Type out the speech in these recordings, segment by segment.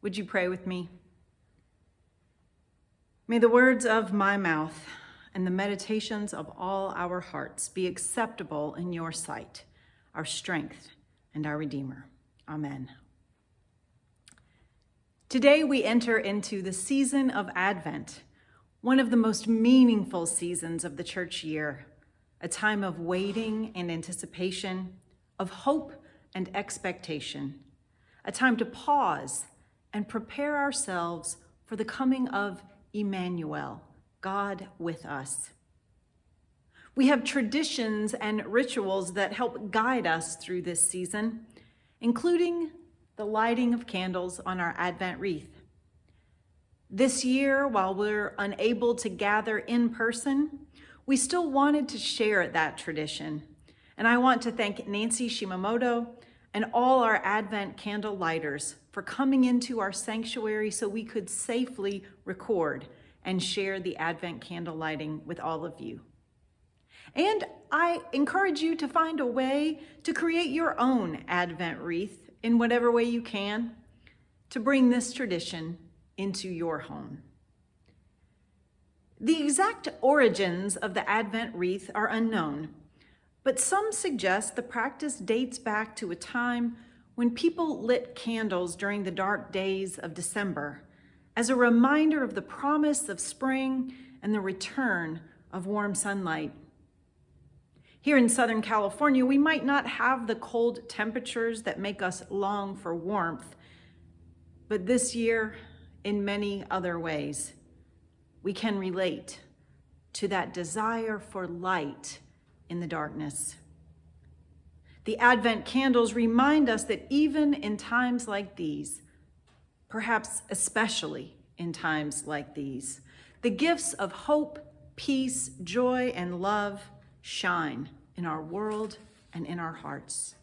Would you pray with me? May the words of my mouth and the meditations of all our hearts be acceptable in your sight, our strength and our Redeemer. Amen. Today we enter into the season of Advent, one of the most meaningful seasons of the church year, a time of waiting and anticipation, of hope and expectation, a time to pause and prepare ourselves for the coming of Emmanuel, God with us. We have traditions and rituals that help guide us through this season, including the lighting of candles on our Advent wreath. This year, while we're unable to gather in person, we still wanted to share that tradition. And I want to thank Nancy Shimamoto and all our Advent candle lighters for coming into our sanctuary so we could safely record and share the Advent candle lighting with all of you. And I encourage you to find a way to create your own Advent wreath in whatever way you can to bring this tradition into your home. The exact origins of the Advent wreath are unknown, but some suggest the practice dates back to a time when people lit candles during the dark days of December as a reminder of the promise of spring and the return of warm sunlight. Here in Southern California, we might not have the cold temperatures that make us long for warmth, but this year, in many other ways, we can relate to that desire for light in the darkness. The Advent candles remind us that even in times like these, perhaps especially in times like these, the gifts of hope, peace, joy, and love shine in our world and in our hearts.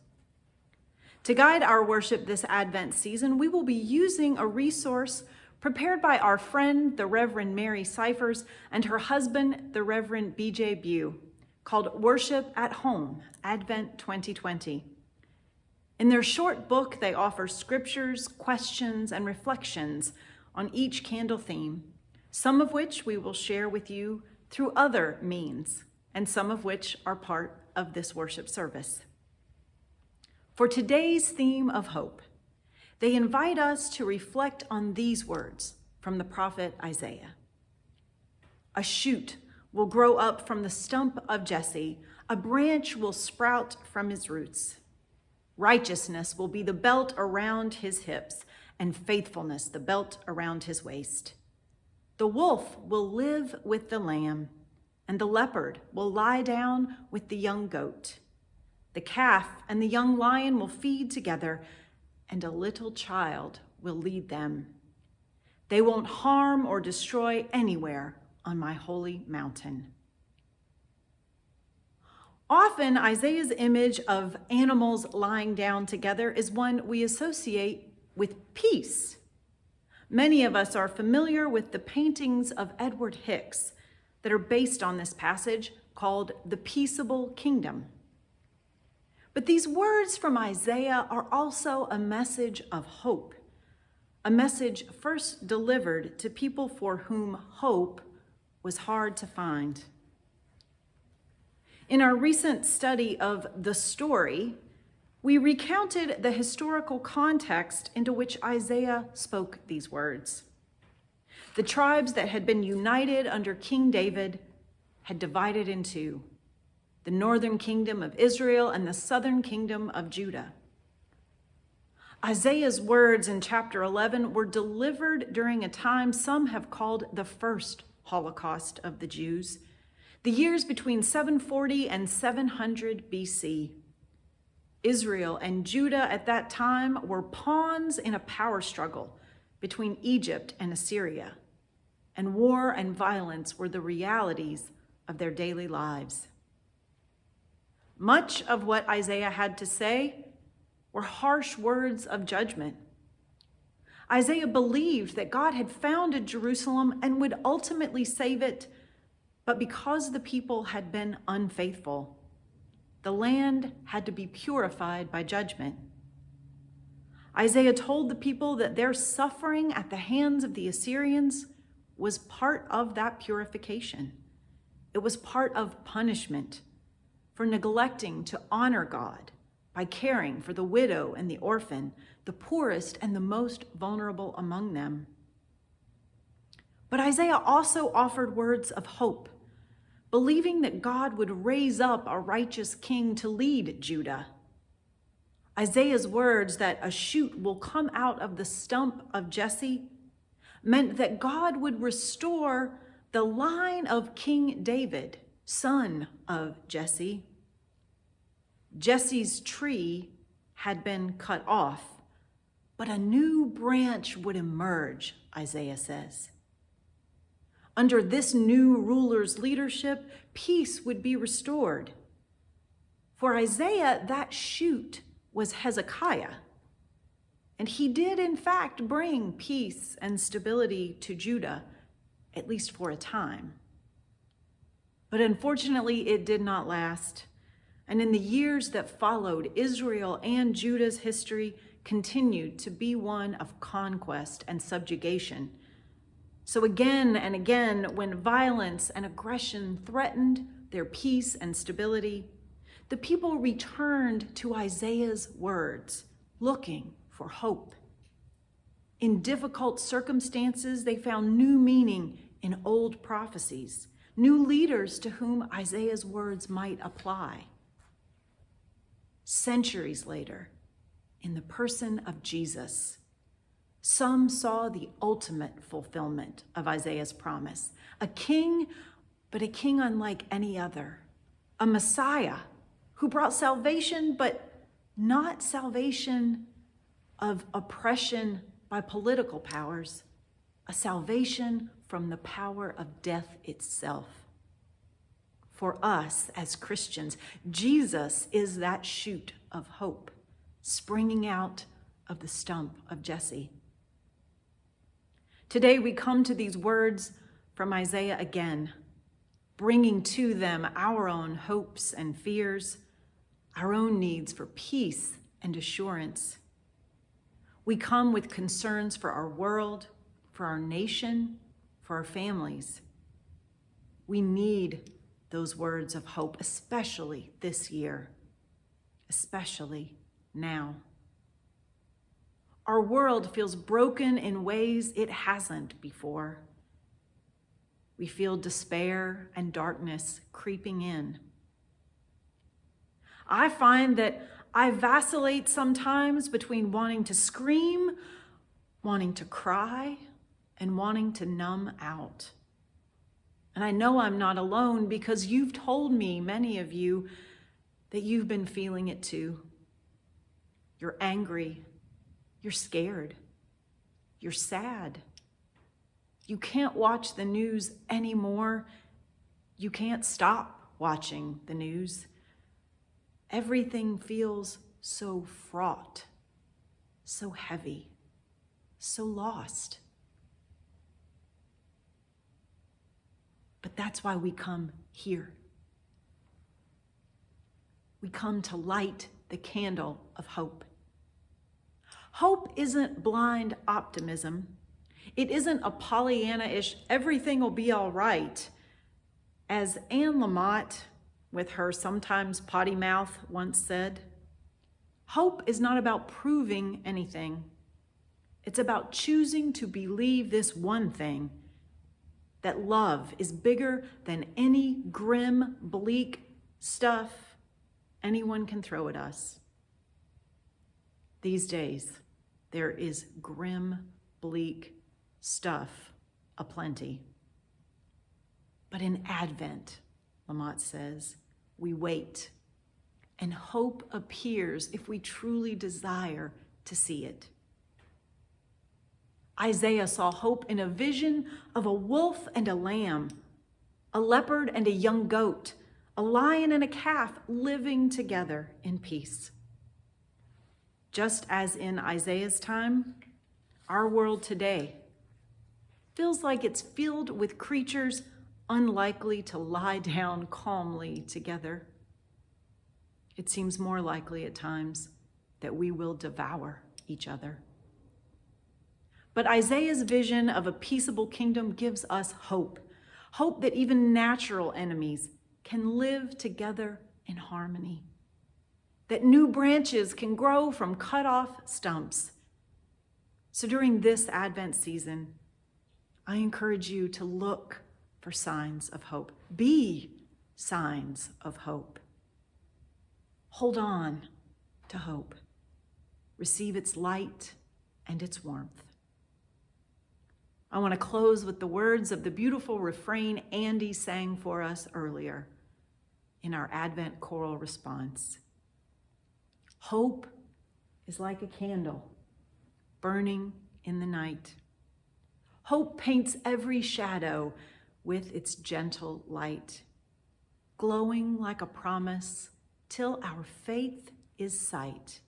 To guide our worship this Advent season, we will be using a resource prepared by our friend, the Reverend Mary Cyphers, and her husband, the Reverend B.J. Bew, called Worship at Home, Advent 2020. In their short book, they offer scriptures, questions, and reflections on each candle theme, some of which we will share with you through other means, and some of which are part of this worship service. For today's theme of hope, they invite us to reflect on these words from the prophet Isaiah. A shoot will grow up from the stump of Jesse, a branch will sprout from his roots. Righteousness will be the belt around his hips, and faithfulness the belt around his waist. The wolf will live with the lamb, and the leopard will lie down with the young goat. The calf and the young lion will feed together, and a little child will lead them. They won't harm or destroy anywhere on my holy mountain. Often, Isaiah's image of animals lying down together is one we associate with peace. Many of us are familiar with the paintings of Edward Hicks that are based on this passage called The Peaceable Kingdom. But these words from Isaiah are also a message of hope, a message first delivered to people for whom hope was hard to find. In our recent study of the story, we recounted the historical context into which Isaiah spoke these words. The tribes that had been united under King David had divided in two, the northern kingdom of Israel and the southern kingdom of Judah. Isaiah's words in chapter 11 were delivered during a time some have called the first Holocaust of the Jews, the years between 740 and 700 BC. Israel and Judah at that time were pawns in a power struggle between Egypt and Assyria, and war and violence were the realities of their daily lives. Much of what Isaiah had to say were harsh words of judgment. Isaiah believed that God had founded Jerusalem and would ultimately save it, but because the people had been unfaithful, the land had to be purified by judgment. Isaiah told the people that their suffering at the hands of the Assyrians was part of that purification. It was part of punishment for neglecting to honor God by caring for the widow and the orphan, the poorest and the most vulnerable among them. But Isaiah also offered words of hope, believing that God would raise up a righteous king to lead Judah. Isaiah's words that a shoot will come out of the stump of Jesse meant that God would restore the line of King David, son of Jesse. Jesse's tree had been cut off, but a new branch would emerge, Isaiah says. Under this new ruler's leadership, peace would be restored. For Isaiah, that shoot was Hezekiah, and he did in fact bring peace and stability to Judah, at least for a time. But unfortunately, it did not last. And in the years that followed, Israel and Judah's history continued to be one of conquest and subjugation. So again and again, when violence and aggression threatened their peace and stability, the people returned to Isaiah's words, looking for hope. In difficult circumstances, they found new meaning in old prophecies, new leaders to whom Isaiah's words might apply. Centuries later, in the person of Jesus, some saw the ultimate fulfillment of Isaiah's promise, a king, but a king unlike any other, a Messiah who brought salvation, but not salvation of oppression by political powers, a salvation from the power of death itself. For us as Christians, Jesus is that shoot of hope springing out of the stump of Jesse. Today we come to these words from Isaiah again, bringing to them our own hopes and fears, our own needs for peace and assurance. We come with concerns for our world, for our nation, for our families. We need those words of hope, especially this year, especially now. Our world feels broken in ways it hasn't before. We feel despair and darkness creeping in. I find that I vacillate sometimes between wanting to scream, wanting to cry, and wanting to numb out. And I know I'm not alone because you've told me, many of you, that you've been feeling it too. You're angry. You're scared. You're sad. You can't watch the news anymore. You can't stop watching the news. Everything feels so fraught, so heavy, so lost. But that's why we come here. We come to light the candle of hope. Hope isn't blind optimism. It isn't a Pollyanna-ish, everything will be all right. As Anne Lamott, with her sometimes potty mouth, once said, hope is not about proving anything. It's about choosing to believe this one thing, that love is bigger than any grim, bleak stuff anyone can throw at us. These days, there is grim, bleak stuff aplenty. But in Advent, Lamott says, we wait, and hope appears if we truly desire to see it. Isaiah saw hope in a vision of a wolf and a lamb, a leopard and a young goat, a lion and a calf living together in peace. Just as in Isaiah's time, our world today feels like it's filled with creatures unlikely to lie down calmly together. It seems more likely at times that we will devour each other. But Isaiah's vision of a peaceable kingdom gives us hope, hope that even natural enemies can live together in harmony, that new branches can grow from cut-off stumps. So during this Advent season, I encourage you to look for signs of hope. Be signs of hope. Hold on to hope. Receive its light and its warmth. I want to close with the words of the beautiful refrain Andy sang for us earlier in our Advent choral response. Hope is like a candle burning in the night. Hope paints every shadow with its gentle light, glowing like a promise till our faith is sight.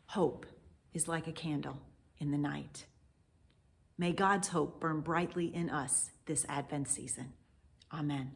Hope is like a candle in the night. May God's hope burn brightly in us this Advent season. Amen.